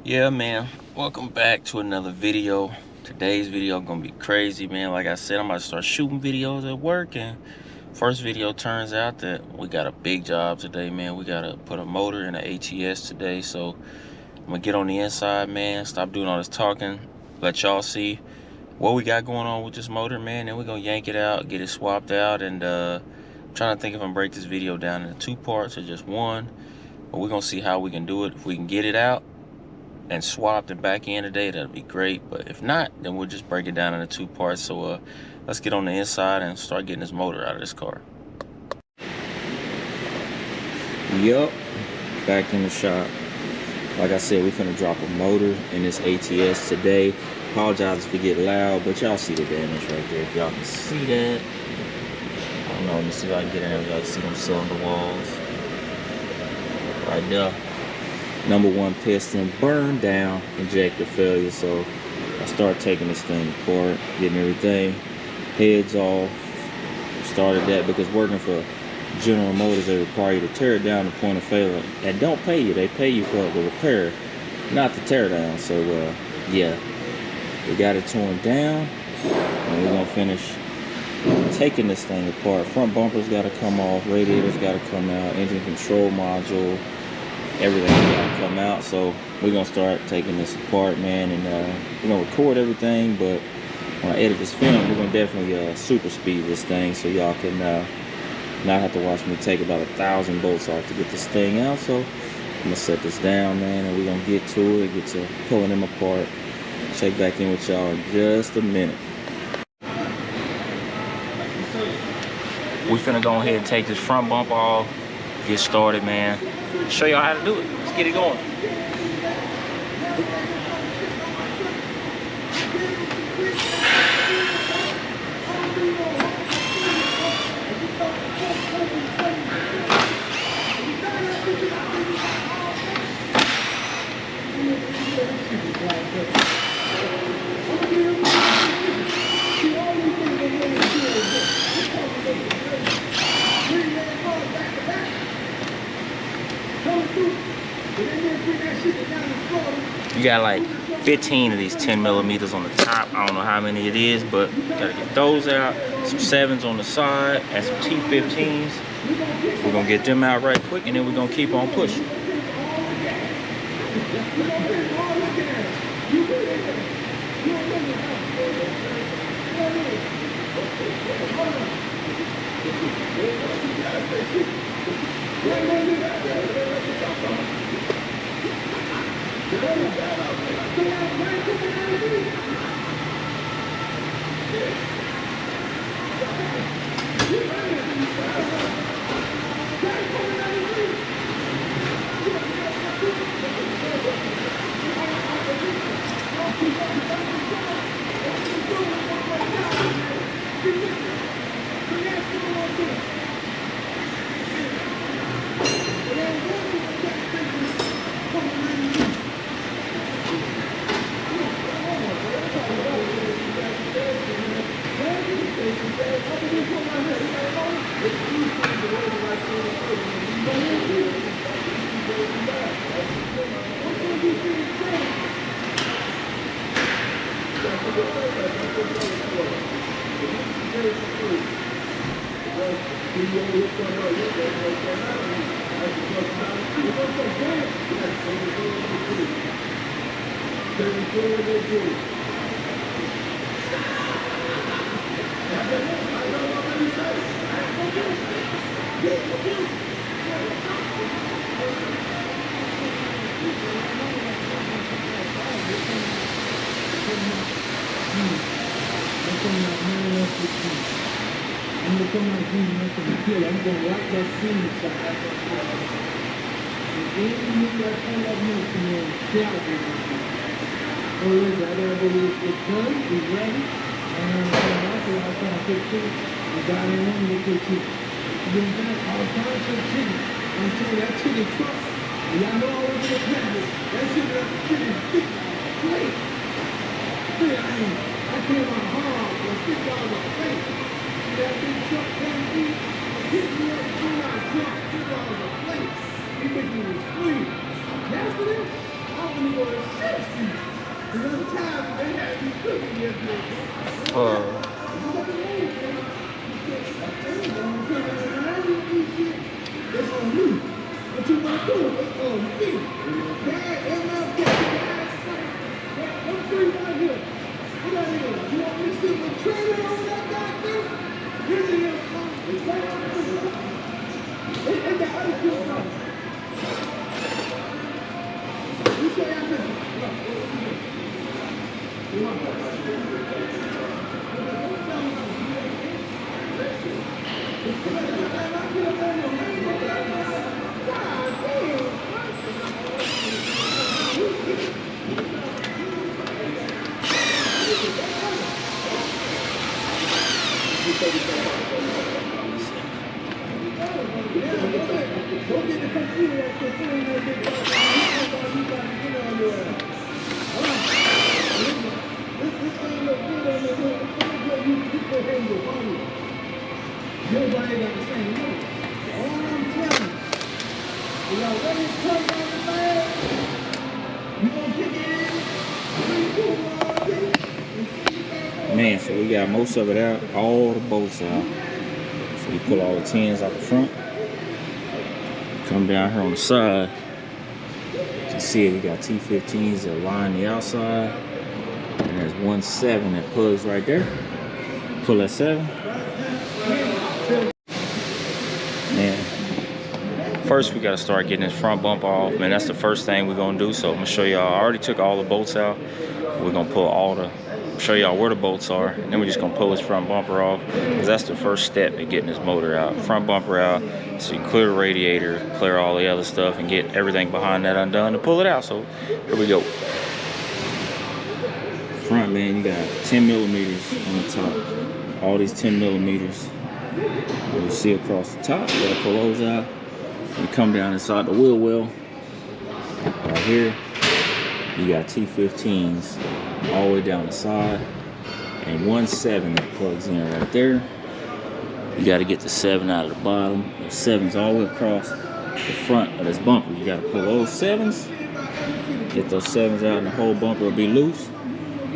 Yeah, man, welcome back to another video. Today's video gonna be crazy, man. Like I said, I'm about to start shooting videos at work, and first video turns out that we got a big job today, man. We gotta put a motor in an ATS today, so I'm gonna get on the inside, man, stop doing all this talking, let y'all see what we got going on with this motor, man. Then we're gonna yank it out, get it swapped out, and I'm trying to think if I'm gonna break this video down into two parts or just one, but we're gonna see how we can do it. If we can get it out and swapped and back in today, that'd be great. But if not, then we'll just break it down into two parts. So let's get on the inside and start getting this motor out of this car. Yup, back in the shop. Like I said, we're finna drop a motor in this ATS today. Apologize if we get loud, but y'all see the damage right there. If y'all can see that. I don't know, let me see if I can get in there. Y'all can see them cylinder walls right there. Number one piston burned down, injector failure. So I start taking this thing apart, getting everything, heads off. Started that because working for General Motors, they require you to tear it down to point of failure and don't pay you. They pay you for the repair, not the tear down. So yeah, we got it torn down and we're gonna finish taking this thing apart. Front bumpers got to come off, radiators got to come out, engine control module, everything got to come out. So we're gonna start taking this apart, man, and we're gonna record everything. But when I edit this film, we're gonna definitely super speed this thing so y'all can not have to watch me take about 1,000 bolts off to get this thing out. So I'm gonna set this down, man, and we're gonna get to it, get to pulling them apart. Check back in with y'all in just a minute. We finna go ahead and take this front bump off, get started, man. Show y'all how to do it. Let's get it going. You got like 15 of these 10 millimeters on the top. I don't know how many it is, but gotta get those out. Some 7s on the side and some T15s. We're gonna get them out right quick, and then we're gonna keep on pushing. I'm gonna come out here and kill. I'm gonna wipe that scene side. And then you got all that milk in your closet. Oh, yes, I gotta believe it's done, it's ready. And I'm trying to fix it. We got it on with your chicken. You got all kinds of chicken. I'm telling you, that chicken truck. Y'all know I was in the cabinet. That chicken thick. Great. I came out hard for $6 a plate. That big truck came through, hit me up $2 a plate. He thinks he was free. Yesterday, I'm gonna go to It's on me. What you gonna do? It's on me. Dad, MLK, I'm free right here. What are you? You want me to sit with trailer on that goddamn? Here it is. It's right on the floor. It's the other kids on. You say I'm missing. Everybody got the same number. All I'm telling you, if y'all ready to come down the bag, you gonna kick it in, Man, so we got most of it out, all the bolts out. So you pull all the 10s out the front. Come down here on the side. You can see it, we got T15s that line the outside. And there's 1/7 that plugs right there. Pull that 7. Man, first we got to start getting this front bumper off. Man, that's the first thing we're going to do. So I'm going to show y'all. I already took all the bolts out. We're going to pull all the, show y'all where the bolts are. And then we're just going to pull this front bumper off. Because that's the first step in getting this motor out. Front bumper out. So you can clear the radiator, clear all the other stuff, and get everything behind that undone to pull it out. So here we go. Front, man, you got 10 millimeters on the top. All these 10 millimeters. You see across the top, you gotta pull those out. You come down inside the wheel well. Right here, you got T15s all the way down the side. And 1/7 that plugs in right there. You gotta get the 7 out of the bottom. The 7's all the way across the front of this bumper. You gotta pull those 7s. Get those 7s out and the whole bumper will be loose.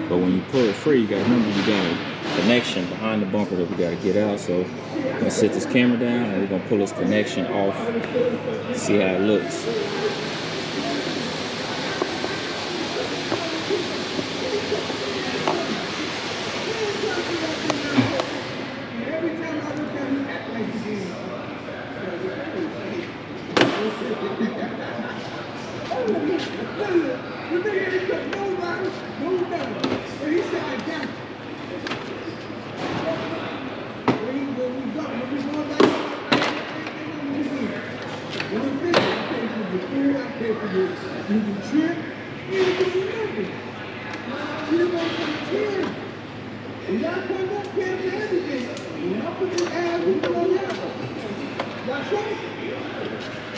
But when you pull it free, you gotta remember you got a connection behind the bumper that we gotta get out. So I'm gonna set this camera down and we're gonna pull this connection off. See how it looks.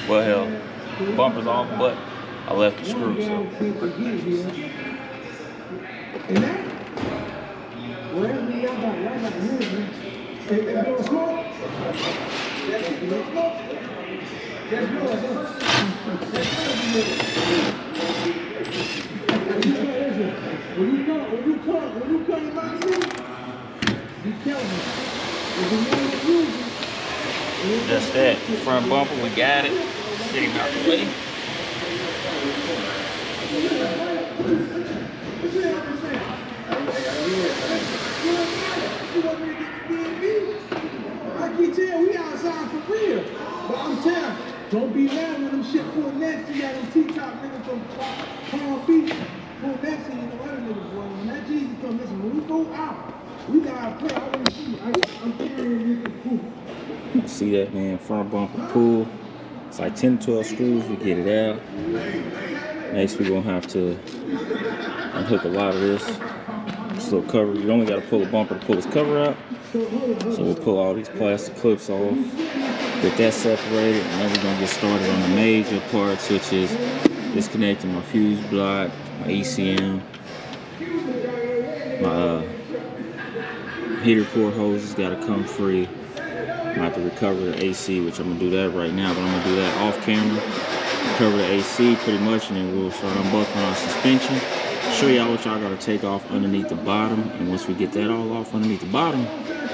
Well, hell, bumper's off, but I left the screw, so. Just that front bumper, we got it. Sitting out the way. I can tell we outside for real. But I'm telling you, don't be mad when them shit pull next to you. Them T-top niggas from Palm Beach pull next to you. You know other niggas, boy. When that Jesus come, listen, when we go out, we gotta play. I want to see you. I'm carrying this pool. See that, man? Front bumper pull. It's like 10 to 12 screws. We get it out. Next, we're gonna have to unhook a lot of this. This little cover. You only gotta pull the bumper to pull this cover out. So we'll pull all these plastic clips off. Get that separated, and then we're gonna get started on the major parts, which is disconnecting my fuse block, my ECM, my heater port hoses gotta come free. I have to recover the AC, which I'm gonna do that right now, but I'm gonna do that off camera. cover the AC pretty much, and then we'll start unbuckling our suspension. Show y'all what y'all gotta take off underneath the bottom, and once we get that all off underneath the bottom,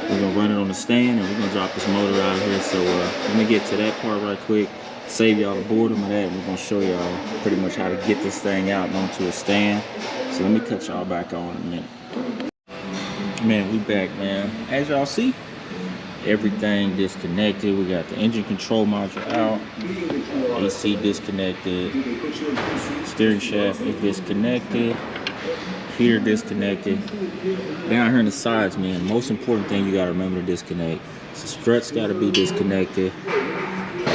we're gonna run it on the stand and we're gonna drop this motor out of here. So let me get to that part right quick, save y'all the boredom of that, and we're gonna show y'all pretty much how to get this thing out and onto a stand. So let me cut y'all back on in a minute. Man, we back, man. As y'all see, everything disconnected. We got the engine control module out, AC disconnected, steering shaft is disconnected, heater disconnected. Down here on the sides, man, most important thing you gotta remember to disconnect. So struts gotta be disconnected.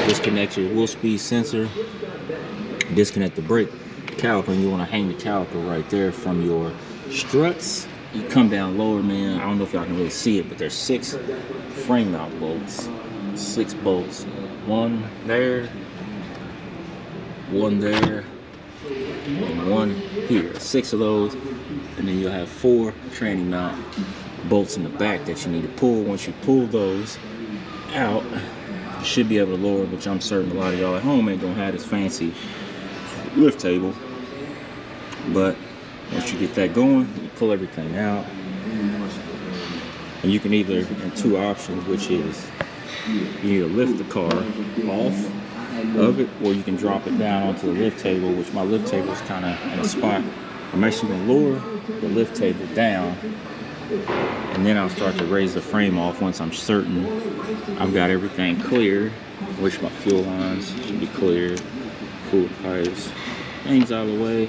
Disconnect your wheel speed sensor. Disconnect the brake caliper, and you wanna hang the caliper right there from your struts. You come down lower, man. I don't know if y'all can really see it, but there's 6 frame mount bolts. 6 bolts. 1 there, 1 there, and 1 here. 6 of those, and then you'll have 4 tranny mount bolts in the back that you need to pull. Once you pull those out, you should be able to lower, which I'm certain a lot of y'all at home ain't gonna have this fancy lift table. But once you get that going, you pull everything out. And you can either, in 2 options, which is you either lift the car off of it, or you can drop it down onto the lift table, which my lift table is kind of in a spot. I'm actually going to lower the lift table down, and then I'll start to raise the frame off once I'm certain I've got everything clear, which my fuel lines should be clear, coolant pipes, things out of the way.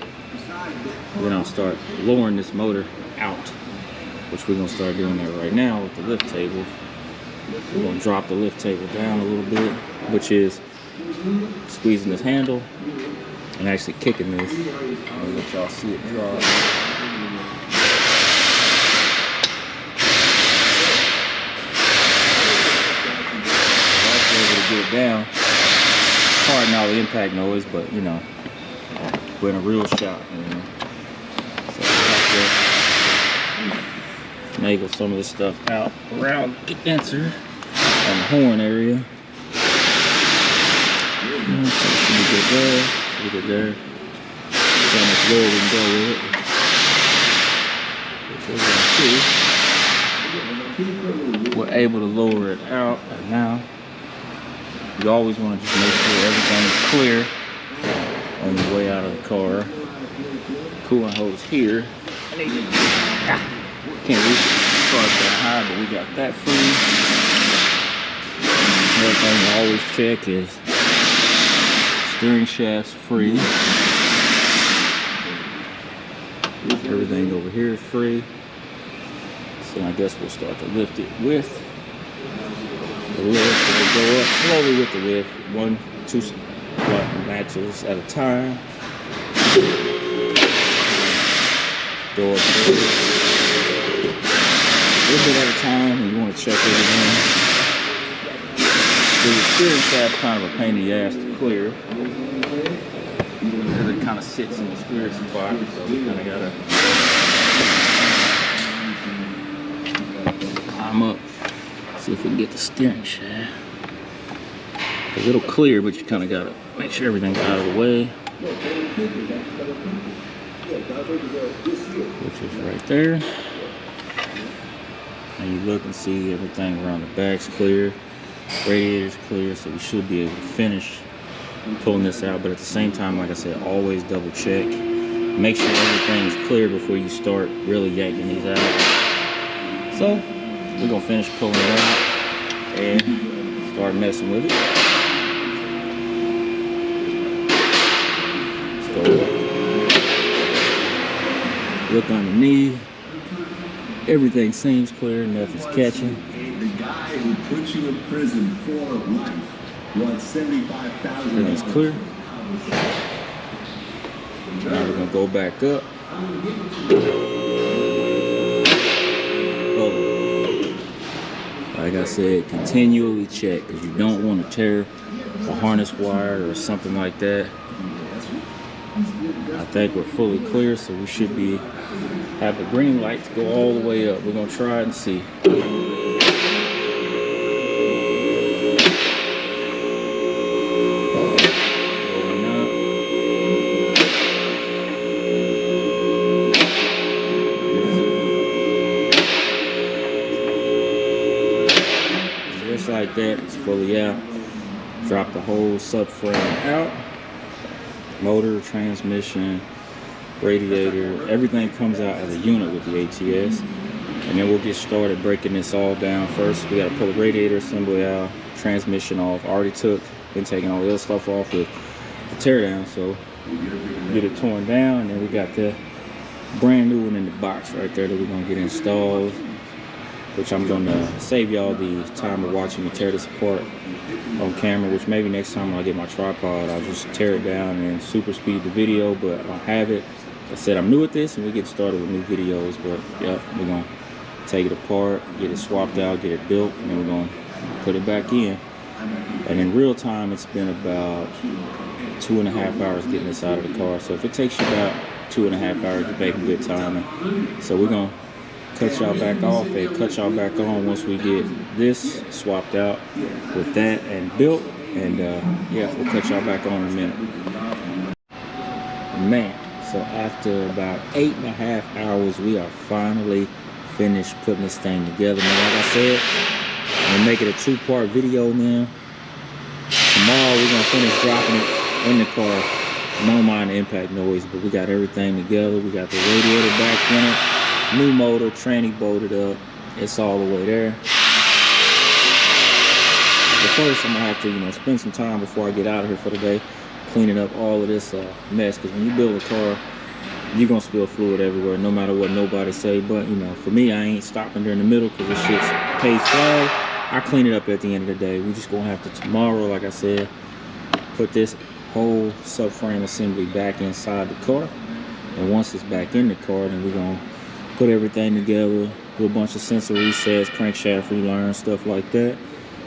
Then I'll start lowering this motor out, which we're going to start doing that right now with the lift table. We're going to drop the lift table down a little bit, which is squeezing this handle and actually kicking this. I'll let y'all see it drop. Also able to get it down. Hard now the impact noise, but you know, we're in a real shop, man. So we have to finagle some of this stuff out around the condenser and the horn area. So it should be good there, should be good there. See how much lower we can go with it. We're able to lower it out, and now you always want to just make sure everything is clear on the way out of the car. Coolant hose here. Can't reach the car that high, but we got that free. Another thing to always check is steering shafts free. Everything over here is free. So I guess we'll start to lift it with the lift. We'll go up slowly with the lift, 1, 2 matches at a time. Go up a little bit at a time, and you want to check everything. The steering shaft kind of a pain in the ass to clear, because it kind of sits in the steering spot, so we kind of gotta climb up, see if we can get the steering shaft. Cause it'll clear, but you kind of gotta make sure everything's out of the way, which is right there. And you look and see everything around the back's clear. Radiator's clear, so we should be able to finish pulling this out. But at the same time, like I said, always double check. Make sure everything is clear before you start really yanking these out. So we're gonna finish pulling it out and start messing with it. Let's go up. Look underneath. Everything seems clear, nothing's catching. The guy who put you in prison for life wants $75,000. Everything's clear. Now we're gonna go back up. Oh, like I said, continually check, because you don't want to tear a harness wire or something like that. I think we're fully clear, so we should have the green light to go all the way up. We're gonna try it and see. Going up. that. It's fully out. Drop the whole subframe out. Motor, transmission, radiator, everything comes out as a unit with the ATS. And then we'll get started breaking this all down. First, we got to pull the radiator assembly out, transmission off. Already been taking all the other stuff off with the tear down. So get it torn down, and then we got the brand new one in the box right there that we're gonna get installed, which I'm gonna save y'all the time of watching me tear this apart on camera, which maybe next time when I get my tripod, I'll just tear it down and super speed the video, but I don't have it. Like I said, I'm new at this, and we get started with new videos, but yeah, we're gonna take it apart, get it swapped out, get it built, and then we're gonna put it back in. And in real time, it's been about 2.5 hours getting this out of the car. So if it takes you about 2.5 hours, you're making good time. So we're gonna cut y'all back off and cut y'all back on once we get this swapped out with that and built. And yeah, we'll cut y'all back on in a minute. Man, so after about 8.5 hours, we are finally finished putting this thing together, man. Like I said, I'm gonna make it a 2-part video now. Tomorrow we're gonna finish dropping it in the car. Don't mind the impact noise, but we got everything together. We got the radiator back in it, new motor, tranny bolted up. It's all the way there. But first, I'm gonna have to, spend some time before I get out of here for the day, cleaning up all of this mess. Because when you build a car, you're gonna spill fluid everywhere, no matter what nobody say. But for me, I ain't stopping there in the middle because this shit's paid flag. I clean it up at the end of the day. We just gonna have to tomorrow, like I said, put this whole subframe assembly back inside the car. And once it's back in the car, then we're gonna put everything together, do a bunch of sensor resets, crankshaft relearn, stuff like that.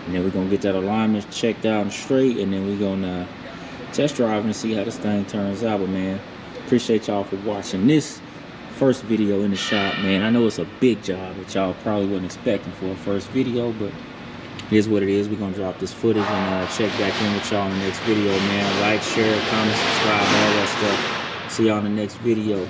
And then we're gonna get that alignment checked out and straight, and then we're gonna test drive and see how this thing turns out. But man, appreciate y'all for watching this first video in the shop, man. I know it's a big job that y'all probably wasn't expecting for a first video, but it is what it is. We're gonna drop this footage and check back in with y'all in the next video, man. Like, share, comment, subscribe, all that stuff. See y'all in the next video.